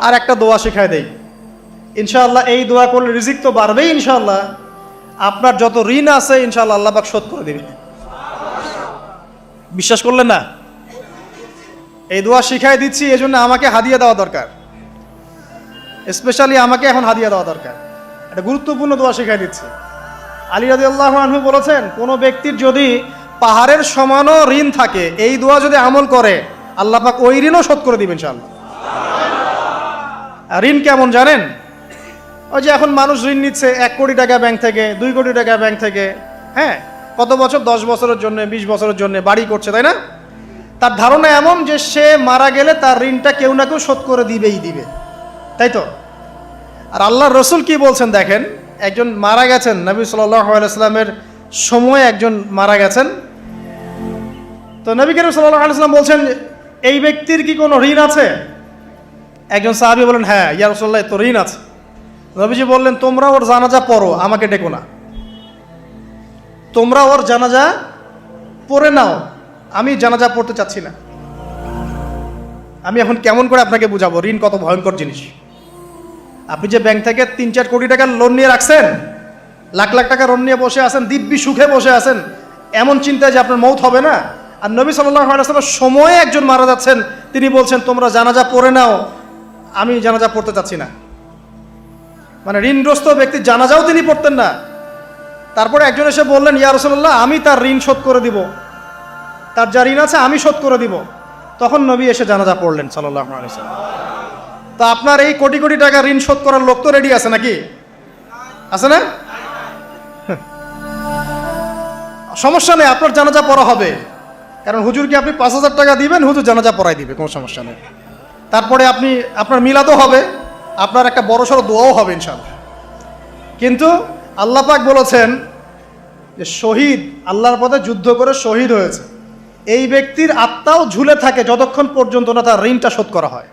আর একটা দোয়া শিখায় দেই, ইনশাআল্লাহ এই দোয়া করলে রিজিক তো বাড়বেই ইনশাআল্লাহ, আপনার যত ঋণ আছে ইনশাআল্লাহ আল্লাহ পাক শোধ করে দিবে। বিশ্বাস করলেন না? এই দোয়া শিখাই দিচ্ছি, এই জন্য আমাকে হাদিয়া দেওয়া দরকার, স্পেশালি আমাকে এখন হাদিয়া দেওয়া দরকার। একটা গুরুত্বপূর্ণ দোয়া শিখাই দিচ্ছি। আলী রাদিয়াল্লাহু আনহু বলেছেন, কোনো ব্যক্তির যদি পাহাড়ের সমানও ঋণ থাকে, এই দোয়া যদি আমল করে আল্লাহ পাক ওই ঋণও শোধ করে দিবেন ইনশাআল্লাহ। ঋণ কেমন জানেন? ওই যে এখন মানুষ ঋণ নিচ্ছে 1 কোটি টাকা ব্যাংক থেকে, 2 কোটি টাকা ব্যাংক থেকে, হ্যাঁ, কত বছর, 10 বছরের জন্য, 20 বছরের জন্য বাড়ি করছে, তাই না? তার ধারণা এমন যে সে মারা গেলে তার ঋণটা কেউ না কেউ শোধ করে দিবেই দিবে, তাই তো? আর আল্লাহর রসুল কি বলছেন দেখেন, একজন মারা গেছেন, নবী সাল্লাল্লাহু আলাইহি সাল্লামের সময় একজন মারা গেছেন। তো নবী করিম সাল্লাল্লাহু আলাইহি সাল্লাম বলছেন, এই ব্যক্তির কি কোনো ঋণ আছে? একজন সাহাবী বলেন, হ্যাঁ ইয়া রাসূলুল্লাহ, তো ঋণ আছে। নবীজি বললেন, তোমরা ওর জানাজা পড়ো, আমাকে ডেকো না। তোমরা ওর জানাজা পড়ে নাও, আমি জানাজা পড়তে চাচ্ছি না। আমি এখন কেমন করে আপনাকে বুঝাবো ঋণ কত ভয়ঙ্কর জিনিস। আপনি যে ব্যাংক থেকে 3-4 কোটি টাকার লোন নিয়ে রাখছেন, লাখ লাখ টাকা লোন নিয়ে বসে আছেন, দিব্যি সুখে বসে আছেন, এমন চিন্তায় যে আপনার মৌত হবে না। আর নবী সাল্লাল্লাহু আলাইহি ওয়াসাল্লামের সময়ে একজন মারা যাচ্ছেন, তিনি বলছেন তোমরা জানাজা পড়ে নাও, আমি জানাজা পড়তে চাচ্ছি না। মানে ঋণগ্রস্ত ব্যক্তির জানাজাও তিনি পড়তেন না। তারপরে একজন এসে বললেন, ইয়া রাসূলুল্লাহ, আমি তার ঋণ শোধ করে দিব, তার যা ঋণ আছে আমি শোধ করে দিব। তখন নবী এসে জানাজা পড়লেন সাল্লাল্লাহু আলাইহি ওয়াসাল্লাম। তা আপনার এই কোটি কোটি টাকা ঋণ শোধ করার লোক তো রেডি আছে নাকি? আছে না? সমস্যা নেই, আপনার জানাজা পড়া হবে। কারণ হুজুরকে আপনি 5,000 টাকা দিবেন, হুজুর জানাজা পড়াই দিবে, কোনো সমস্যা নেই। তারপরে আপনার মিলাদও হবে, আপনার একটা বড়সড় দোয়াও হবে ইনশাআল্লাহ। কিন্তু আল্লাহ পাক বলেছেন যে শহীদ, আল্লাহর পথে যুদ্ধ করে শহীদ হয়েছে, এই ব্যক্তির আত্মাও ঝুলে থাকে যতক্ষণ পর্যন্ত না তার ঋণটা শোধ করা হয়।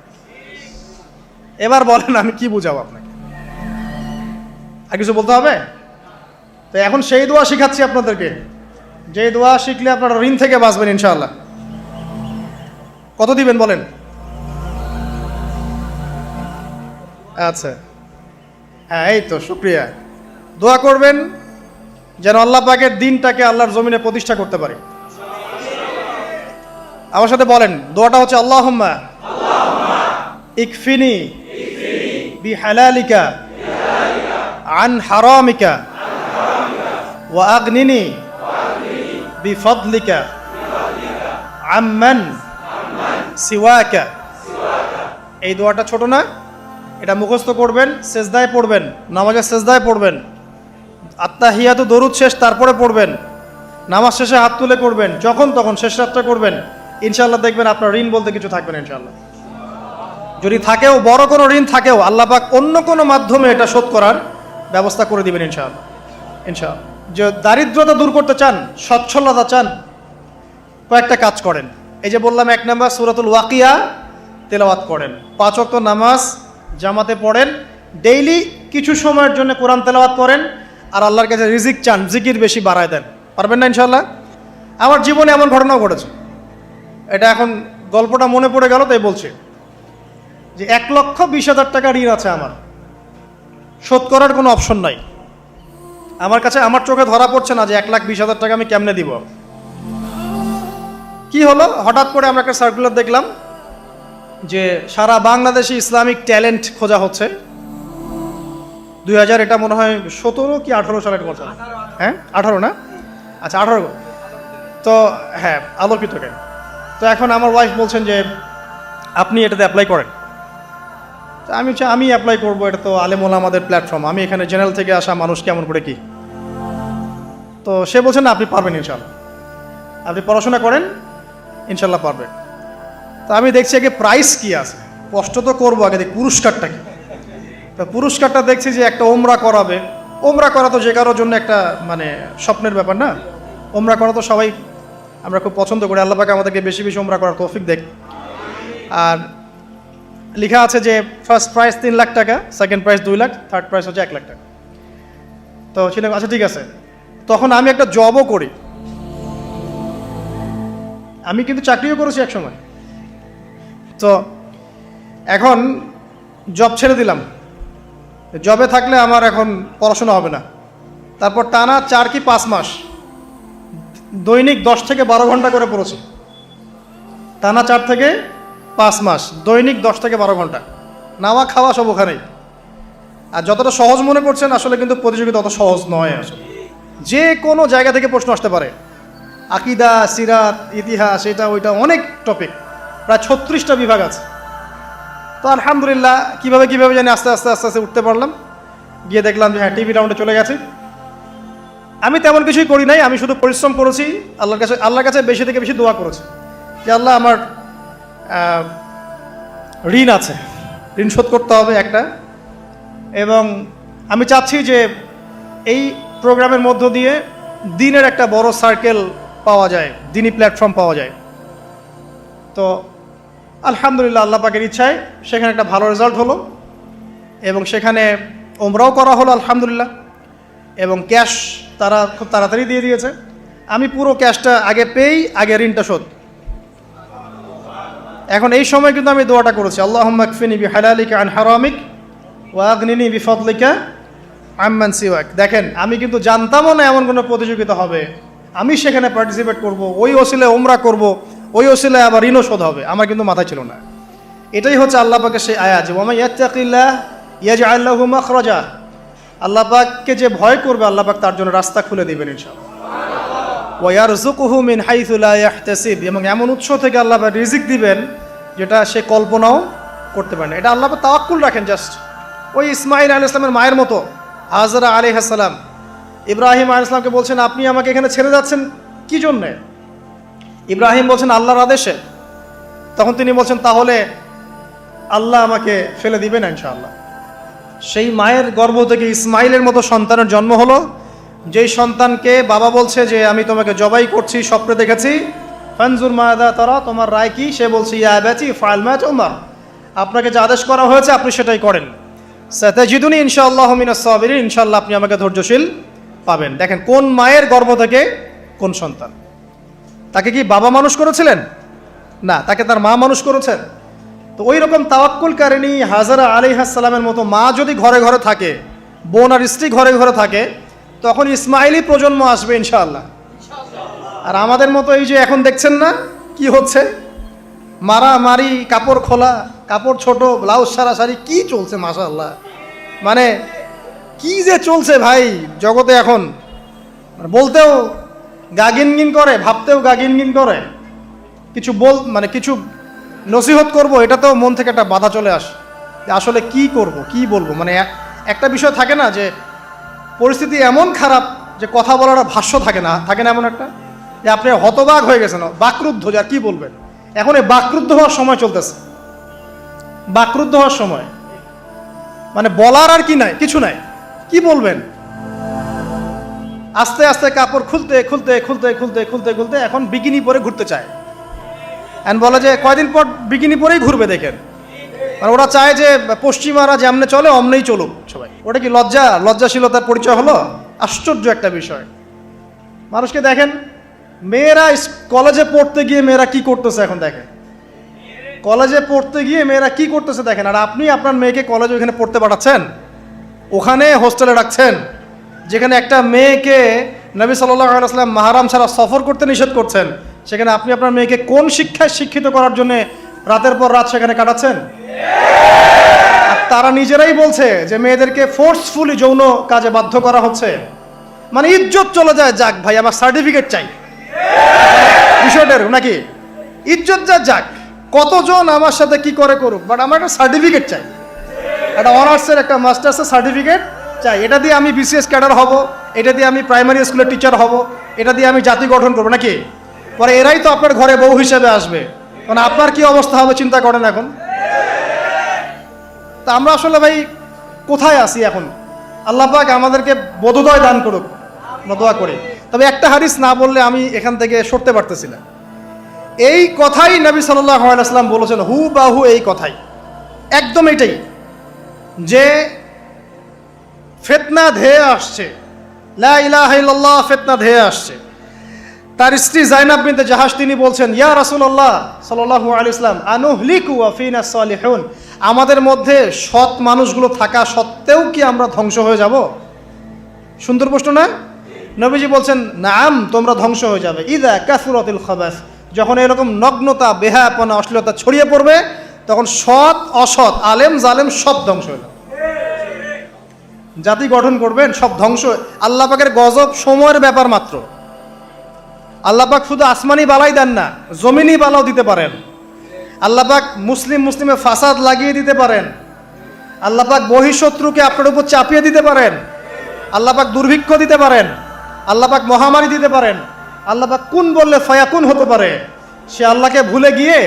এবার বলেন আমি কি বুঝাবো আপনাকে? আর কিছু বলতে হবে? তো এখন সেই দোয়া শিখাচ্ছি আপনাদেরকে, যে দোয়া শিখলে আপনারা ঋণ থেকে বাঁচবেন ইনশাআল্লাহ। কত দিবেন বলেন? আচ্ছা, হ্যাঁ, এই তো, শুকরিয়া। দোয়া করবেন যেন আল্লাহ পাকের দিনটাকে আল্লাহর জমিনে প্রতিষ্ঠা করতে পারে। আমার সাথে বলেন, দোয়াটা হচ্ছে আল্লাহুম্মা ইকফিনি বিহালালিকা আন হারামিকা ওয়া আগনিনি বিফদলিকা আম্মান সিওয়াকা। এই দোয়াটা ছোট না, এটা মুখস্থ করবেন, সেজদায় পড়বেন, নামাজের সেজদায় পড়বেন, আত্তাহিয়াতু দরুদ শেষ তারপরে পড়বেন, নামাজ শেষে হাত তুলে করবেন, যখন তখন শেষ রাতটা করবেন। ইনশাআল্লাহ দেখবেন আপনার ঋণ বলতে কিছু থাকবে না ইনশাআল্লাহ। যদি থাকেও, বড় কোনো ঋণ থাকেও, আল্লাহ পাক অন্য কোনো মাধ্যমে এটা শোধ করার ব্যবস্থা করে দিবেন ইনশাআল্লাহ। ইনশাআল্লাহ। যে দারিদ্রতা দূর করতে চান, সচ্ছলতা চান, কয়েকটা কাজ করেন। এই যে বললাম, 1 নাম্বার সূরাতুল ওয়াকিয়া তেলাওয়াত করেন, 5 ওয়াক্ত নামাজ জামাতে পড়েন, ডেইলি কিছু সময়ের জন্য কোরআন তেলাওয়াত করেন, আর আল্লাহর কাছে রিজিক চান, জিকির বেশি বাড়ায় দেন। পারবেন না ইনশাআল্লাহ? আমার জীবনে এমন ঘটনাও ঘটেছে, এটা এখন গল্পটা মনে পড়ে গেল তাই বলছি, যে 1,20,000 টাকা ঋণ আছে আমার, শোধ করার কোনো অপশন নাই। আমার কাছে, আমার চোখে ধরা পড়ছে না যে 1,20,000 টাকা আমি কেমনে দিব। কি হলো, হঠাৎ করে আমরা একটা সার্কুলার দেখলাম যে সারা বাংলাদেশে ইসলামিক ট্যালেন্ট খোঁজা হচ্ছে। 2000, এটা মনে হয় 17 কি 18 সালের কথা, হ্যাঁ 18 না, আচ্ছা 18। তো হ্যাঁ, আলোকিতকে। তো এখন আমার ওয়াইফ বলছেন যে আপনি এটাতে অ্যাপ্লাই করেন। তো আমি অ্যাপ্লাই করবো, এটা তো আলেম ওলামাদের প্ল্যাটফর্ম, আমি এখানে জেনারেল থেকে আসা মানুষ কেমন করে কি। তো সে বলছেন না, আপনি পারবেন ইনশাআল্লাহ, আপনি পড়াশোনা করেন, ইনশাআল্লাহ পারবেন। তো আমি দেখছি আগে প্রাইস কি আছে, কষ্ট তো করবো, আগে দেখি পুরস্কারটা কি। তো পুরস্কারটা দেখছি যে একটা ওমরা করাবে। ওমরা করা তো যে কারোর জন্য একটা মানে স্বপ্নের ব্যাপার না, ওমরা করা তো সবাই আমরা খুব পছন্দ করি। আল্লাহ পাক আমাদেরকে বেশি বেশি ওমরা করার তৌফিক দেখ। আর লেখা আছে যে ফার্স্ট প্রাইজ 3 লাখ টাকা, second prize 2 lakh, third prize হচ্ছে 1 লাখ টাকা। তো সেটা আচ্ছা ঠিক আছে। তখন আমি একটা জবও করি, আমি কিন্তু চাকরিও করেছি এক সময়। তো এখন জব ছেড়ে দিলাম, জবে থাকলে আমার এখন পড়াশোনা হবে না। তারপর টানা 4 কি 5 মাস দৈনিক 10 থেকে 12 ঘন্টা করে পড়েছি। টানা 4 থেকে 5 মাস দৈনিক 10 থেকে 12 ঘন্টা, নাওয়া খাওয়া সব ওখানেই। আর যতটা সহজ মনে করছেন আসলে কিন্তু প্রতিযোগিতা অত সহজ নয়। আসলে যে কোনো জায়গা থেকে প্রশ্ন আসতে পারে, আকিদা, সিরাত, ইতিহাস, এটা ওইটা অনেক টপিক, প্রায় 36টা বিভাগ আছে। তো আলহামদুলিল্লাহ কীভাবে জানি আস্তে আস্তে উঠতে পারলাম। গিয়ে দেখলাম যে হ্যাঁ, টিভি রাউন্ডে চলে গেছি। আমি তেমন কিছুই করি নাই, আমি শুধু পরিশ্রম করেছি, আল্লাহর কাছে বেশি থেকে বেশি দোয়া করেছি যে আল্লাহ আমার ঋণ আছে, ঋণ শোধ করতে হবে একটা। এবং আমি চাচ্ছি যে এই প্রোগ্রামের মধ্য দিয়ে দিনের একটা বড় সার্কেল পাওয়া যায়, দিনী প্ল্যাটফর্ম পাওয়া যায়। তো আলহামদুলিল্লাহ আল্লাহ পাকের ইচ্ছায় সেখানে একটা ভালো রেজাল্ট হলো এবং সেখানে ওমরাও করা হলো আলহামদুলিল্লাহ। এবং ক্যাশ তারা খুব তাড়াতাড়ি দিয়ে দিয়েছে। আমি পুরো ক্যাশটা আগে পেয়েই আগে ঋণটা শোধ। এখন এই সময় কিন্তু আমি দোয়াটা করেছি, আল্লাহুম্মা কফিনি বিহালালিকা আন হারামিক ওয়া আগনিনি বিফদলিকা আম্মান সিওয়াক। দেখেন, আমি কিন্তু জানতামও না এমন কোনো প্রতিযোগিতা হবে, আমি সেখানে পার্টিসিপেট করব, ওই ওসিলায় ওমরা করব, ওই ওসিলায় আবার ঋণও শোধ হবে, আমার কিন্তু মাথায় ছিল না। এটাই হচ্ছে আল্লাহ পাকের সেই আয়াত যে ওয়া মান ইয়াত্তাকিল্লাহ ইয়াজআল লাহু মাখরাজা। আল্লাহ পাককে যে ভয় করবে আল্লাহ পাক তার জন্য রাস্তা খুলে দিবেন ইনশাআল্লাহ। ওয়া ইয়ারযুকুহু মিন হাইসু লা ইয়াহতাসিব, এবং এমন উৎস থেকে আল্লাহ পাক রিজিক দিবেন যেটা সে কল্পনাও করতে পারে না। এটা আল্লাহ পাক তাওয়াক্কুল রাখেন। জাস্ট ওই ইসমাঈল আলাইহিস সালামের মায়ের মতো হাজরা আলাইহিস সালাম ইব্রাহিম আলাইহিস সালামকে বলছেন, আপনি আমাকে এখানে ছেড়ে যাচ্ছেন কি জন্যে? ইব্রাহিম বলছেন আল্লাহর আদেশে। তখন তিনি বলছেন তাহলে আল্লাহ আমাকে ফেলে দিবেন ইনশাআল্লাহ। সেই মায়ের গর্ভ থেকে ইসমাইলের মতো সন্তানের জন্ম হলো, যেই সন্তানকে বাবা বলছে যে আমি তোমাকে জবাই করছি, স্বপ্নে দেখেছি, ফানজুর মাদা তারা, তোমার রায় কি? সে বলছে ইয়া আবাতি ফাআল মা তুমার, আপনাকে যে আদেশ করা হয়েছে আপনি সেটাই করেন। সাতাজিদুনি ইনশাআল্লাহু মিনাস সাবিরিন, ইনশাআল্লাহ আপনি আমাকে ধৈর্যশীল পাবেন। দেখেন কোন মায়ের গর্ভ থেকে কোন সন্তান। তাকে কি বাবা মানুষ করেছিলেন? না, তাকে তার মা মানুষ করেছেন। তো ওই রকম তাওয়াক্কুলকারিনী হাজরা আলাইহিস সালামের মতো মা যদি ঘরে ঘরে থাকে, বোন আর স্ত্রী ঘরে ঘরে থাকে, তখন ইসমাইলি প্রজন্ম আসবে ইনশাআল্লাহ। আর আমাদের মতো এই যে এখন দেখছেন না কি হচ্ছে, মারামারি, কাপড় খোলা, কাপড় ছোট, ব্লাউজ সারা সারি, কি চলছে মাশাআল্লাহ। মানে কি যে চলছে ভাই জগতে এখন, বলতেও গা গিনগিন করে, ভাবতেও গা গিনগিন করে। কিছু কিছু নসিহত করব, এটাতেও মন থেকে একটা বাধা চলে আসে যে আসলে কি করব, কি বলবো। মানে একটা বিষয় থাকে না যে পরিস্থিতি এমন খারাপ যে কথা বলার ভাষ্য থাকে না এমন একটা, যে আপনি হতবাক হয়ে গেছেন, বাকরুদ্ধ, যে আর কি বলবেন। এখন এই বাকরুদ্ধ হওয়ার সময় চলতেছে, বাকরুদ্ধ হওয়ার সময়, মানে বলার আর কি নাই, কিছু নাই, কি বলবেন। আস্তে আস্তে কাপড় খুলতে খুলতে খুলতে খুলতে খুলতে খুলতে এখন বিকিনি পরে ঘুরতে চায়। এন্ড বলে যে কয়দিন পর বিকিনি পরেই ঘুরবে। দেখেন, মানে ওরা চায় যে পশ্চিমারা যেমনে চলে অমনেই চলুক সবাই। ওটা কি লজ্জাশীলতার পরিচয় হলো? আশ্চর্য একটা বিষয়। মানুষকে দেখেন, মেয়েরা কলেজে পড়তে গিয়ে মেয়েরা কি করতেছে এখন দেখেন, কলেজে পড়তে গিয়ে মেয়েরা কি করতেছে দেখেন। আর আপনি আপনার মেয়েকে কলেজে ওখানে পড়তে পাঠাচ্ছেন, ওখানে হোস্টেলে রাখছেন, যেখানে একটা মেয়েকে নবী সাল্লাল্লাহু আলাইহি ওয়াসাল্লাম মাহরাম ছাড়া সফর করতে নিষেধ করছেন, সেখানে আপনি আপনার মেয়েকে কোন শিক্ষায় শিক্ষিত করার জন্য রাতের পর রাত সেখানে কাটাচ্ছেন? আর তারা নিজেরাই বলছে যে মেয়েদেরকে ফোর্সফুলি যৌন কাজে বাধ্য করা হচ্ছে। মানে ইজ্জত চলে যায়, যাক ভাই আমার সার্টিফিকেট চাই, বিষয়টার নাকি ইজ্জত যাক, কতজন আমার সাথে কি করে করুক, বাট আমার একটা সার্টিফিকেট চাই, একটা অনার্সের একটা মাস্টার্সের সার্টিফিকেট চাই। এটা দিয়ে আমি বিসিএস ক্যাডার হব, এটা দিয়ে আমি প্রাইমারি স্কুলের টিচার হব, এটা দিয়ে আমি জাতি গঠন করবো নাকি। পরে এরাই তো আপনার ঘরে বউ হিসেবে আসবে, মানে আপনার কি অবস্থা হবে চিন্তা করেন এখন। তা আমরা আসলে ভাই কোথায় আসি এখন? আল্লাহ পাক আমাদেরকে বোধোদয় দান করুক, দোয়া করি। তবে একটা হাদিস না বললে আমি এখান থেকে সরতে পারতেছি না। এই কথাই নবী সাল্লাল্লাহু আলাইহি ওয়াসাল্লাম বলেছেন, হুবাহু এই কথাই, একদম এটাই, যে ফিতনা ধেয়ে আসছে, লা ইলাহা ইল্লাল্লাহ ফিতনা ধেয়ে আসছে। তার স্ত্রী জাইনাব বিনতে জাহাশ তিনি বলছেন, ইয়া রাসূলুল্লাহ সাল্লাল্লাহু আলাইহি ওয়াসাল্লাম, আনুহলিকু ওয়া ফিনা সালিহুন, আমাদের মধ্যে সৎ মানুষগুলো থাকা সত্ত্বেও কি আমরা ধ্বংস হয়ে যাব? সুন্দর প্রশ্ন না? নবীজি বলছেন, নাম, তোমরা ধ্বংস হয়ে যাবে। ইদা কাসুরাতিল খাবাস, যখন এরকম নগ্নতা, বেহায়াপনা, অশ্লীলতা ছড়িয়ে পড়বে, তখন সৎ অসৎ, আলেম জালেম সব ধ্বংস হয়ে যাবে। জাতি গঠন করবেন, সব ধ্বংস। আল্লাহ পাকের গজব সময়ের ব্যাপার মাত্র। আল্লাহ পাক শুধু আসমানি বালাই দেন না, জমিনি বালাও দিতে পারেন। আল্লাহ পাক মুসলিমে ফাসাদ লাগিয়ে দিতে পারেন। আল্লাহ পাক বহিঃশত্রুকে আপনার উপর চাপিয়ে দিতে পারেন। আল্লাহ পাক দুর্ভিক্ষ দিতে পারেন। আল্লাহ পাক মহামারী দিতে পারেন। আল্লাহ পাক কুন বললে ফায়াকুন হতে পারে। সে আল্লাহকে ভুলে গিয়ে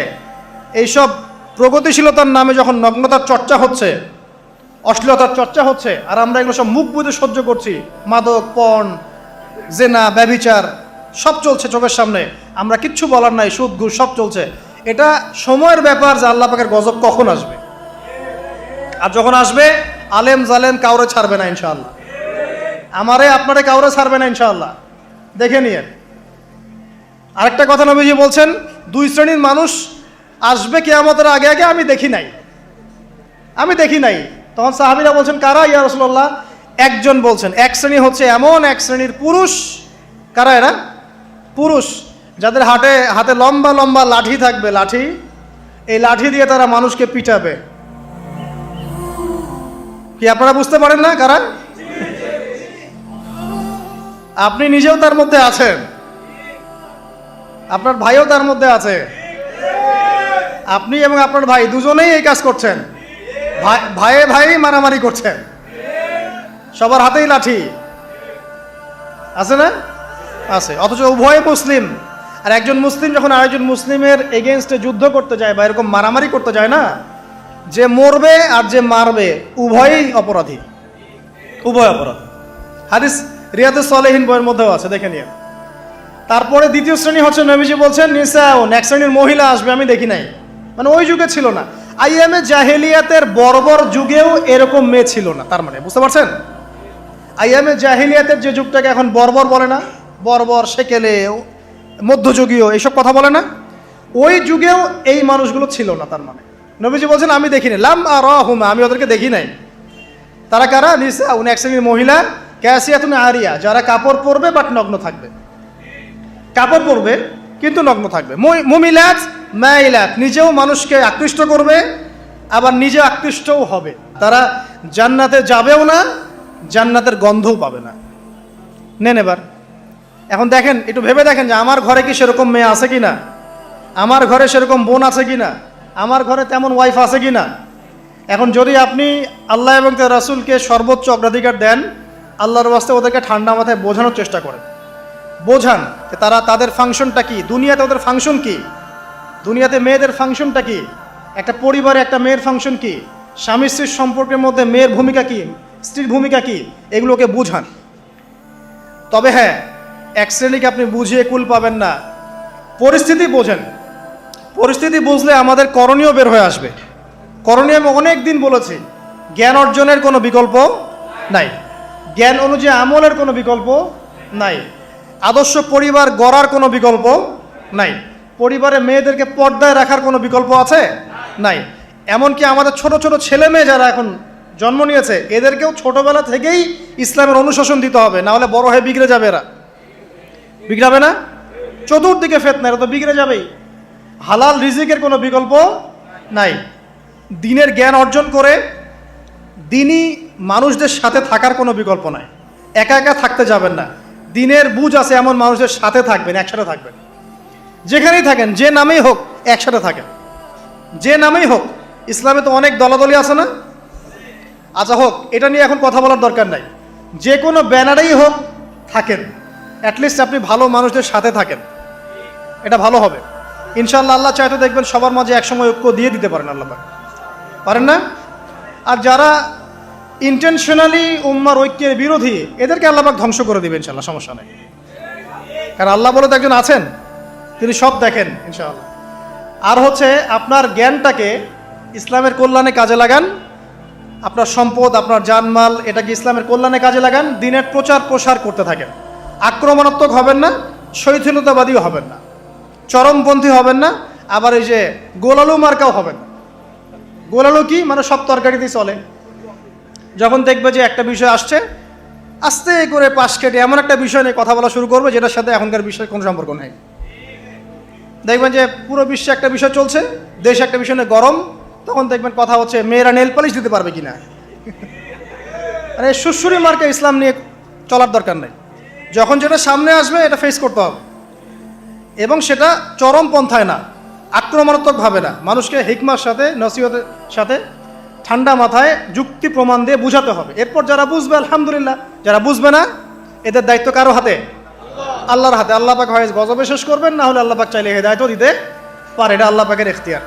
এইসব প্রগতিশীলতার নামে যখন নগ্নতার চর্চা হচ্ছে, অশ্লীলতার চর্চা হচ্ছে, আর আমরা এগুলো সব মুখ বুঝে সহ্য করছি, মাদক, পর্ন, জেনা, ব্যভিচার সব চলছে চোখের সামনে, আমরা কিচ্ছু বলার নাই, সুদ ঘুষ সব চলছে। এটা সময়ের ব্যাপার যে আল্লাহ পাকের গজব কখন আসবে। আর যখন আসবে, আলেম জালেম কাউরে ছাড়বে না ইনশাআল্লাহ। আমারে আপনারে কাউরে ছাড়বে না ইনশাআল্লাহ, দেখে নিয়ে। আরেকটা কথা নবীজি বলছেন, দুই শ্রেণীর মানুষ আসবে কিয়ামতের আগে আগে, আমি দেখি নাই। তখন সাহাবীরা বলছেন, কারা ইয়া রাসূলুল্লাহ? একজন বলছেন, এক শ্রেণী হচ্ছে এমন এক শ্রেণীর পুরুষ। কারা এরা? পুরুষ, যাদের হাতে লম্বা লম্বা লাঠি থাকবে, লাঠি, এই লাঠি দিয়ে তারা মানুষকে পিটাবে। কি আপনারা বুঝতে পারেন না কারা? আপনি নিজেও তার মধ্যে আছেন, আপনার ভাইও তার মধ্যে আছে। আপনি এবং আপনার ভাই দুজনেই এই কাজ করছেন, ভাইয়ে ভাই মারামারি করছেন, সবার হাতেই লাঠি আছে না? আছে। অথচ উভয় মুসলিম। আর একজন মুসলিম যখন আরেকজন মুসলিমের এগেনস্টে যুদ্ধ করতে যায় বা এরকম মারামারি করতে যায় না, যে মরবে আর যে মারবে উভয়ই অপরাধী, উভয় অপরাধী। হাদিস রিয়াদুস সালেহিন বইয়ের মধ্যেও আছে, দেখে নিয়ে। তারপরে দ্বিতীয় শ্রেণী হচ্ছে, নবীজি বলছেন, নিসাউন, এক শ্রেণীর মহিলা আসবে, আমি দেখি নাই। মানে ওই যুগে ছিল না, আইয়ামে জাহেলিয়াতের বর্বর যুগেও এরকম মেয়ে ছিল না। তার মানে বুঝতে পারছেন, আইয়ামে জাহেলিয়াতের যে যুগটাকে এখন বর্বর বলে না, বর্বর, সেকেলে, মধ্যযুগীয় এইসব কথা বলে না, ওই যুগেও এই মানুষগুলো ছিল না। তার মানে নবীজি বলছেন, আমি দেখিনি, লাম আরাহুমা, আমি ওদেরকে দেখি নাই। তারা কারা? নিসাউন, এক শ্রেণীর মহিলা, কাসিয়াতুন আরিয়া, যারা কাপড় পরবে বাট নগ্ন থাকবে, কাপড় পরবে কিন্তু নগ্ন থাকবে। মুমিলাত মাইলাত, নিজেও মানুষকে আকৃষ্ট করবে, আবার নিজে আকৃষ্টও হবে। তারা জান্নাতে যাবেও না, জান্নাতের গন্ধও পাবে না। নেন এবার এখন দেখেন, একটু ভেবে দেখেন যে আমার ঘরে কি সেরকম মেয়ে আছে কি না, আমার ঘরে সেরকম বোন আছে কি না, আমার ঘরে তেমন ওয়াইফ আছে কি না। এখন যদি আপনি আল্লাহ এবং তার রাসূলকে সর্বোচ্চ অগ্রাধিকার দেন, আল্লাহর ওয়াস্তে ওদেরকে ঠান্ডা মাথায় বোঝানোর চেষ্টা করেন, বোঝান যে তাদের ফাংশনটা কি, দুনিয়াতে ওদের ফাংশন কি, দুনিয়াতে মেয়েদের ফাংশনটা কি, একটা পরিবারে একটা মেয়ের ফাংশন কি, স্বামী স্ত্রীর সম্পর্কের মধ্যে মেয়ের ভূমিকা কি, স্ত্রীর ভূমিকা কি, এগুলোকে বুঝান। তবে হ্যাঁ, এক শ্রেণীকে আপনি বুঝিয়ে কুল পাবেন না, পরিস্থিতি বোঝেন। পরিস্থিতি বুঝলে আমাদের করণীয় বের হয়ে আসবে। করণীয় আমি অনেক দিন বলেছি, জ্ঞান অর্জনের কোনো বিকল্প নাই, জ্ঞান অনুযায়ী আমলের কোনো বিকল্প নাই, আদর্শ পরিবার গড়ার কোনো বিকল্প নাই, পরিবারে মেয়েদেরকে পর্দায় রাখার কোনো বিকল্প আছে? নাই। এমনকি আমাদের ছোট ছোট ছেলে মেয়ে যারা এখন জন্ম নিয়েছে, এদেরকেও ছোটবেলা থেকেই ইসলামের অনুশাসন দিতে হবে, না হলে বড় হয়ে বিগড়ে যাবে। এরা বিগড়াবে না? চতুর্দিকে ফিতনা, এরা তো বিগড়ে যাবেই। হালাল রিজিকের কোনো বিকল্প নাই। দ্বীনের জ্ঞান অর্জন করে দ্বীনী মানুষদের সাথে থাকার কোনো বিকল্প নাই। একা একা থাকতে যাবেন না, দ্বীনের বুঝ আছে এমন মানুষদের সাথে থাকবেন, একসাথে থাকবেন। যেখানেই থাকেন, যে নামেই হোক, একসাথে থাকেন, যে নামেই হোক। ইসলামে তো অনেক দলাদলি আছে না? আচ্ছা হোক, এটা নিয়ে এখন কথা বলার দরকার নাই। যে কোনো ব্যানারেই হোক থাকেন, অ্যাটলিস্ট আপনি ভালো মানুষদের সাথে থাকেন, এটা ভালো হবে ইনশাআল্লাহ। আল্লাহ চাইতে দেখবেন সবার মাঝে একসময় ঐক্য দিয়ে দিতে পারেন, আল্লাহ পারেন না? আর যারা ইন্টেনশনালি উম্মার ঐক্যের বিরোধী, এদেরকে আল্লাহ পাক ধ্বংস করে দিবেন ইনশাআল্লাহ, সমস্যা নেই। কারণ আল্লাহ বলে তো একজন আছেন, তিনি সব দেখেন ইনশাআল্লাহ। আর হচ্ছে আপনার জ্ঞানটাকে ইসলামের কল্যাণে কাজে লাগান, আপনার সম্পদ, আপনার জানমাল, এটাকে ইসলামের কল্যাণে কাজে লাগান, দ্বীনের প্রচার প্রসার করতে থাকেন। আক্রমণাত্মক হবেন না, শৈথিলতাবাদীও হবেন না, চরমপন্থী হবেন না, আবার এই যে গোলালু মার্কাও হবেন না। গোলালু কি মানে সব তরকারিতেই চলে। যখন দেখবে যে একটা বিষয় আসছে, আস্তে করে পাশ কেটে এমন একটা বিষয় নিয়ে কথা বলা শুরু করবে যেটার সাথে এখনকার বিষয়ের কোনো সম্পর্ক নেই। দেখবেন যে পুরো বিশ্বে একটা বিষয় চলছে, দেশে একটা বিষয় নিয়ে গরম, তখন দেখবেন কথা হচ্ছে মেয়েরা নেল পালিশ দিতে পারবে কিনা। মানে সুশ্রী মার্কা ইসলাম নিয়ে চলার দরকার নেই। যখন যেটা সামনে আসবে এটা ফেস করতে হবে, এবং সেটা চরম পন্থায় না, আক্রমণাত্মকভাবে না, মানুষকে হিকমার সাথে নসিহতের সাথে ঠান্ডা মাথায় যুক্তি প্রমাণ দিয়ে বুঝাতে হবে। এরপর যারা বুঝবে আলহামদুলিল্লাহ, যারা বুঝবে না এদের দায়িত্ব কারো হাতে? আল্লাহর হাতে। আল্লাহ পাক হয় গজবে শেষ করবেন, না হলে আল্লাহ পাক চাইলে হেদায়েতও দিতে পারে, এটা আল্লাহ পাকের ইখতিয়ার।